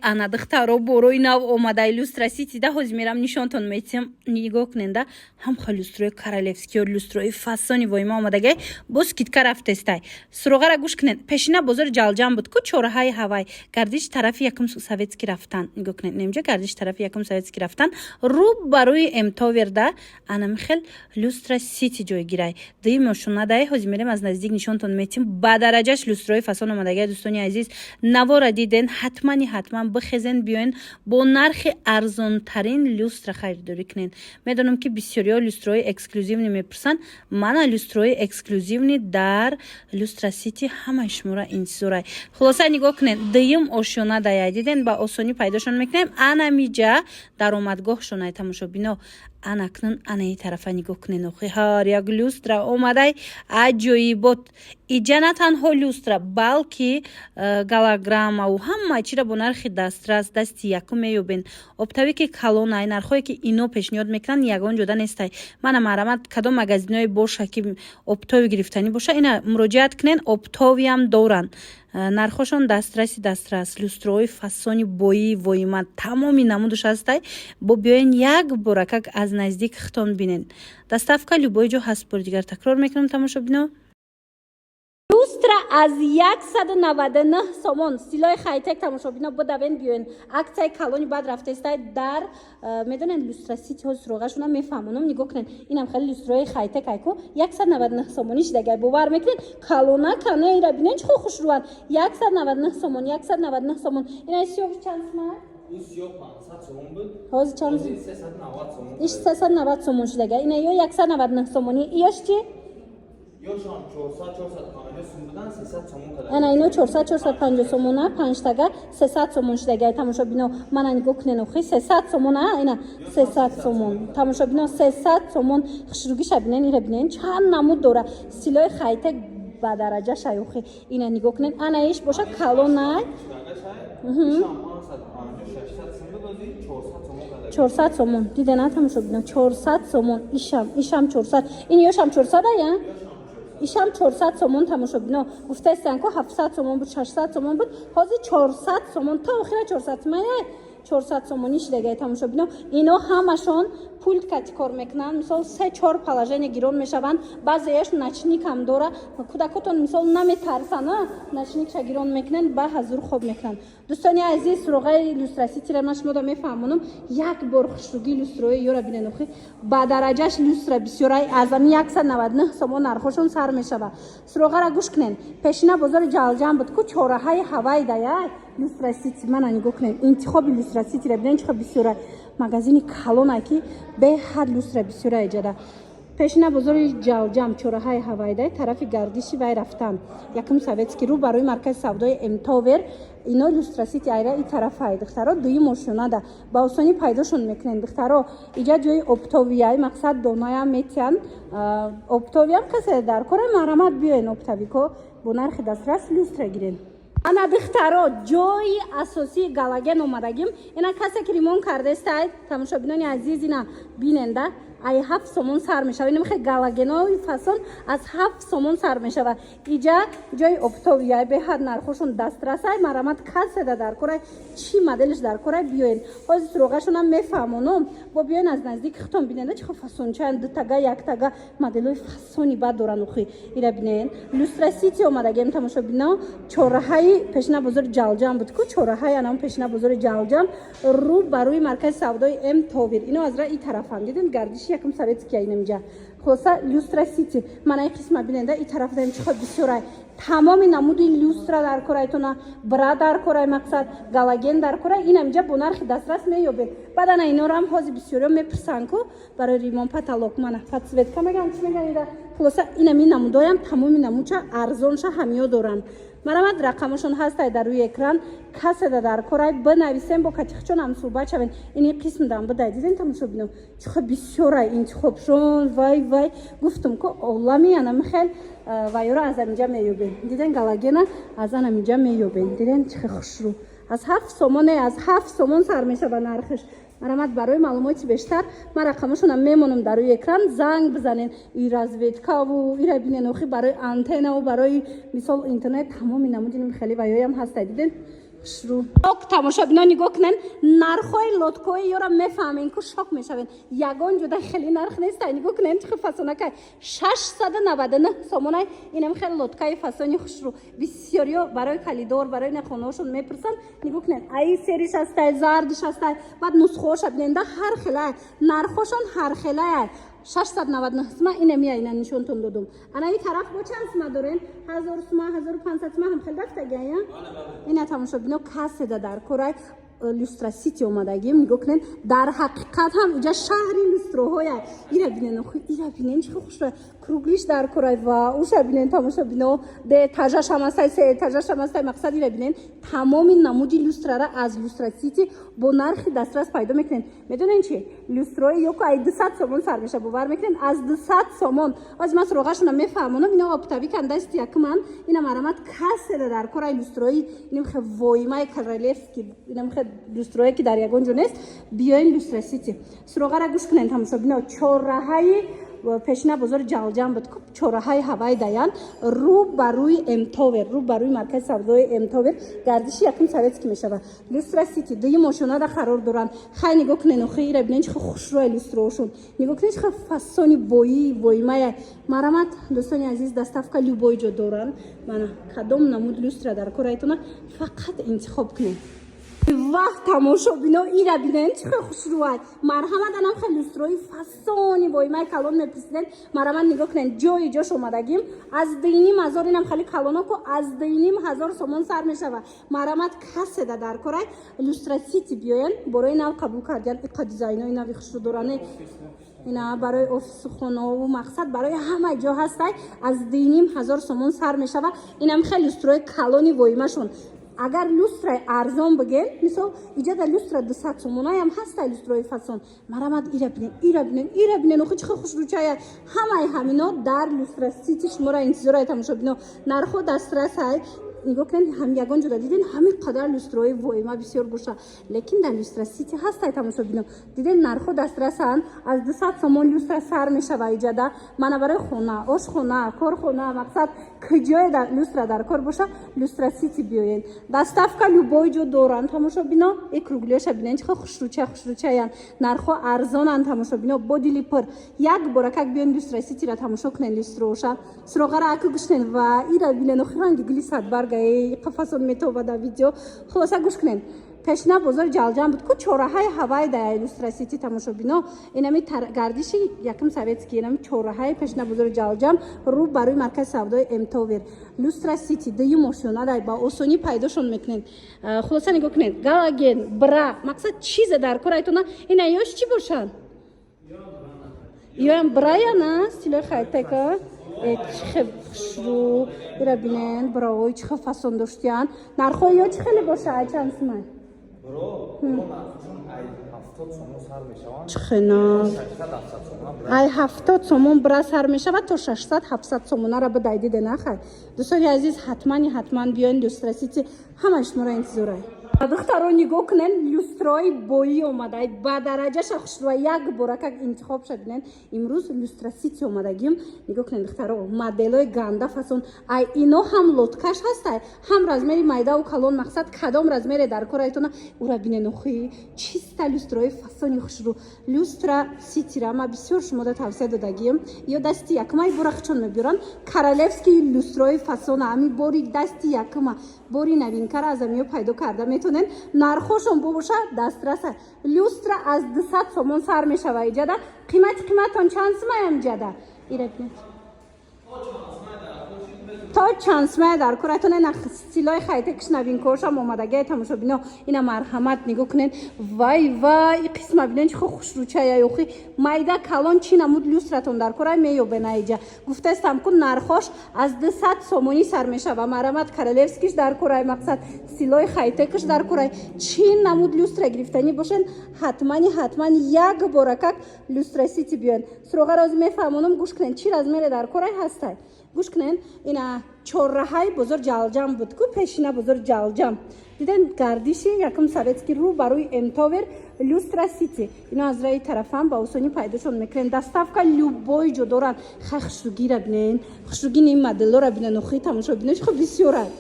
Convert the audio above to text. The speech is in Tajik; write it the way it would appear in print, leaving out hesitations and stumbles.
ана духтаро борои нав омадаи люстраситида ҳозир мерам нишонтон метим нигоҳ куненда ҳамха люстрои королевскиё люстрои фасони воима омадагай бо скидка рафтестай суроғара гӯш кунен пешина бозори ҷалҷам буд ку чораҳаи ҳавай гардиш тарафи якум советски рафтан нигоҳ кунен инҷа гардиш тарафи якум советски рафтан рӯ ба рӯи мтоверда ана михел люстрасити ҷойгирай дуюм ошунадай ҳозир мерем аз наздик нишонтон метим ба дараҷаш люстрои фасон омадагай дӯстони азиз навора диден ҳатмани ҳатман бихезен биёен бо нархи арзонтарин люстра харидорӣ кунен медонам ки бисёриҳо люстрои эксклюзивни мепурсанд мана люстрои эксклюзивни дар люстрасити ҳамаи шуморо интизорай хулоса нигоҳ кунен дуюм ошёна дая диден ба осонӣ пайдошон мекунем анамиҷа даромадгоҳшонай тамошобино ана акнун анаи тарафа нигоҳ кунен охи ҳар як люстра омадай аҷоибот иҷа на танҳо люстра балки голограммаву ҳама чира бо нархи дастрас дасти якум меёбен обтавӣ ки калонай нархое ки ино пешниҳод мекунанд ягон ҷода нестай мана маҳрамат кадом магазиное боша ки обтови гирифтанӣ боша ина муроҷиат кунен обтовиам доранд нархошон дастрас люстрои фасони бои воима тамоми намудаш ҳастай бо биёен як боракак аз наздик хитон бинен доставка любой ҷо ҳаст бори дигар такрор мекунам тамошобино люстра аз 199 сомон стилои хайтек тамошобино будавен биёен аксияи калони бад рафтестай дар медонен люстрасити ҳози суроғашона мефаҳмонам нигоҳ кунен инам хеле люстрои хайтек айку 199 сомони шидагай бовар мекунен калона кана ира бинен чӣ хушрӯанд 199 сомон 199 сомон ина сиёҳи чанд сомон ҳозир чанд иш 390 сомон шидагай ина ё 199 сомони иёш чи ана ино 400-450 сомона панҷтага 300 сомон шидагай тамошобино мана нигоҳ кунен охи 300 сомона ина 300 сомон тамошобино 300 сомон хушругиша бинен ира бинен чанд намуд дора стилои хайтек ба дараҷашай охи ина нигоҳ кунен ана иш боша калонай 400 сомон дидена тамошобино 400 сомон ишам 400 ин ёшам 400 ая ишам 400 сомон тамошобино гуфтаистан ко 700 сомон буд 600 сомон буд ҳозир 400 сомон та охира 400 мая 400 сомони шидагай тамошобино ино ҳамашон пульт кати кор мекунанд мисол 3-4 положение гирон мешаванд баъзеяш начник ҳам дора кӯдакотон мисол наметарсанд начникша гирон мекунанд ба ҳазур хоб мекунанд дӯстони азиз суроғаи люстраситира ма шуморо мефаҳмонам як бор хушруги люстрои ёра бинен охи ба дараҷаш люстра бисёрай азами 199 сомон нархошон сар мешавад суроғара гӯш кунен пешина бозори ҷалҷам буд ку чораҳаи ҳавай даяй люстрасити мана нигоҳ кунен интихоби люстраситира бинен чиқа бисёрай магазини калонай ки беҳад люстра бисёрай ҷада пешина бозори ҷалҷам чораҳаи ҳавайдай тарафи гардиши вай рафтан якум советски рӯ барои маркази савдои мтовер ино люстрасити айра и тарафай духтаро дуюм ошёнада ба осонӣ пайдошон мекунен духтаро иҷа ҷои обтовияй мақсад донаям метиян обтовиям касе дар кора маҳрамат биёен обтавико бо нархи дастрас люстра гирен ана духтаро ҷои асосии галаген омадагим ина касе ки римон кардестай тамошобинони азиз ина биненда ай 7 сомон сар мешава ин мехе галагенои фасон аз 7 сомон сар мешава иҷа ҷои обтовияй беҳад нархошон дастрасай маҳрамат каседа дар корай чӣ моделиш дар корай биёен ҳозир суроғашонам мефаҳмонам бо биёен аз наздик хитон биненда чихо фасончаан дутага яктага моделои фасони бад доранд охи ира бинен люстрасити омадагем тамошобино чораҳаи пешина бозори ҷалҷам буд ку чораҳаи анам пешина бозори ҷалҷам рӯ ба рӯи маркази савдои мтовер ино азра и тарафам дидин гардиши якум советски айнамҷа хулоса люстрасити манаи қисма биненда и тарафдаем чихо бисёрай тамоми намуди люстра дар корайтона бра дар корай мақсад галаген дар корай инамҷа бо нархи дастрас меёбед баъд ана инорам ҳозир бисёриҳо мепурсанд ку барои римон потолок мана подсветка меган чӣ меган ида хулоса инами намудоям тамоми намудша арзонша ҳамё доранд марамат рақамашон ҳастай дар рӯи экран каседа дар корай бинависем бо катихчонам суҳбат шавен ини қисм дам бидай диден тамошобино чихо бисёрай интихобшон вай гуфтум ку олами ана михел вайёра аз аминҷа меёбен диден галагена аз анаминҷа меёбен диден чихо хушрӯ аз 7 сомоне аз 7 сомон сар мешава нархиш марамат барои маълумоти бештар ман рақамашонам мемонам дар рӯи экран занг бизанен и разведкаву ира бинен охи барои антеннаву барои мисол интернет тамоми намудини михели ваёям ҳастай диден хушрӯ ок тамошобинон нигоҳ кунен нархҳои лоткаҳои ёра мефаҳмен ку шок мешавен ягон ҷуда хеле нарх неста нигоҳ кунен чӣ хел фасонакай 699 сомонай инам хел лоткаи фасони хушрӯ бисёриё барои калидор барои нахонаҳошон мепурсанд нигоҳ кунен ай сериш ҳастай зардиш ҳастай баъд нусхаҳоша биненда ҳар хелае нархҳошон ҳар хелае 699 сума инамия ина нишонтон додум анаи тараф бо чанд сума дорен 1000 сума 1500 сума ҳам хел рафтагия ина тамошобино касседа дар корай люстра сити омадагим нигоҳ кунен дар ҳақиқат ҳам иҷа шаҳри люстроҳоя ира бинен ира бинен чӣ хушро круглиш дар корай ва уша бинен тамошобино де этажаш ҳам астай се этажаш ҳам астай мақсад ира бинен тамоми намуди люстрара аз люстра сити бо нархи дастрас пайдо мекунен медонен чи люстрои ёку ай 200 сомон сар меша бовар мекунен аз 200 сомон аз мас роғашона мефаҳмонам ина оптаби кандасти якман ина марамат касседа дар корай люстрои инам хе воимаи королевски инам хе люстроя ки дар ягон ҷо нест биёин люстра сити суроғара гӯш кунен тамошобино чорраҳаи пешина бозори ҷалҷам буд чорраҳаи ҳаваи даян рӯ ба рӯи эмтовер рӯ ба рӯи маркази савдои эмтовер гардиши якум советский мешава люстра сити дуи мошинада қарор доранд хай нигоҳ кунен охи ира бинен чихо хушрӯи люстроошон нигоҳ кунен чихо фасони боии воимая марамат дӯстони азиз доставка любой ҷо доранд мана кадом намуд люстра дар корайтона фақат интихоб кунен вақт тамошобино ира бинен чӣ хел хушрӯай марҳамат анам хел люстрои фасони воимаи калон мепурсиден марҳамат нигоҳ кунен ҷои ҷош омадагим аз 2500 инам хели калоноку аз 2500 сомон сар мешава марҳамат касседа дар корай люстра сити биёен борои нав қабул кардан иқа дизайнои нави хушрӯ доране ина барои офису хонаову мақсад барои ҳама ҷо ҳастай аз 2500 сомон сар мешава инам хел люстрои калони воимашон агар люстраи арзон бигем мисол иҷада люстра 200 сомонаям ҳастай люстрои фасон марамат ира бинен охи чихо хушрӯчая ҳамаи ҳамино дар люстра сити шуморо интизорай тамошобино нархҳо дастрасай нигоҳ кунед ҳам ягон ҷода диден ҳамин қадар люстрои воима бисёр боша лекин дар люстра сити ҳастай тамошобино диден нархҳо дастрасанд аз 200 сомон люстра сар мешава иҷада мана барои хона ошхона корхона мақсад куҷое люстра дар кор боша люстра сити биёен доставка любой ҷо доранд тамошобино и круглиёша бинен чихо хушрӯчаян нархҳо арзонанд тамошобино бо дили пур як боракак биёен люстра ситира тамошо кунен люстроша суроғара аку гӯштен ва ира бинен охи ранги гули садбарг қафасон метоба да видео хулоса гӯш кунен пешина бозори ҷалҷам буд ку чорраҳаи ҳаваи да люстра сити тамошобино инами гардиши якум советский инами чорраҳаи пешина бозори ҷалҷам рӯ ба рӯи маркази савдои эмтовер люстра сити дуи мошинада ба осонӣ пайдошон мекунен хулоса нигоҳ кунед галаген бра мақсад чизе дар корайтона ина ёш чӣ бошанд ёям брая на стилои хайтека чихе хушрӯ ира бинен браои чихе фасон доштиян нархҳои ё чӣ хеле боша ай чанд сумай чихена ай 70 сомон бра сар мешавад то 600-700 сомонара бидай диденахай дӯстони азиз ҳатман биёин люстра сити ҳамаи шуморо интизорай духтаро нигоҳ кунен люстрои боӣ омадай ба дараҷаша хушрӯа як боракак интихоб шабинен имрӯз люстра сити омадагим нигоҳ кунен духтаро моделои ганда фасон ай ино ҳам лоткаш ҳастай ҳам размери майдаву калон мақсад кадом размере дар корайтона ура бинен охи чиста люстрои фасони хушрӯ люстра ситира ма бисёр шумода тавсия додагим ё дасти якумаи борахчон мебиранд королевский люстрои фасона ами бори дасти якума бори навинкара аз амиё пайдо карда метонен нархҳошон бобоша дастраса люстра аз 200 сомон сар мешава иҷада қиматон чанд сумаям ҷада ира бинед то чанд сумая дар корайтона ина стилои хайтекиш навинкаошам омадагия тамошобино ина марҳамат нигоҳ кунен вай и қисма бинен чихо хушрӯчая ёхи майда калон чӣ намуд люстратон дар корай меёбена иҷа гуфтаистам ку нархҳош аз 200 сомонӣ сар мешава марҳамат королевскиш дар корай мақсад стилои хайтекиш дар корай чӣ намуд люстра гирифтанӣ бошен ҳатман як боракак люстра сити биёен суроғаро оз мефаҳмонам гӯш кунен чӣ размере дар корай ҳастай гӯш кунен ина чорраҳаи бозор ҷалҷам буд ку пешина бозор ҷалҷам диден гардиши якум советский рӯ ба рӯи эмтовер люстра сити ино аз раи тарафам ба осонӣ пайдошон мекунен доставка любой ҷо доранд хай хушрӯгира бинен хушрӯгини ин моделлора бинен охи тамошобинен чихо бисёрад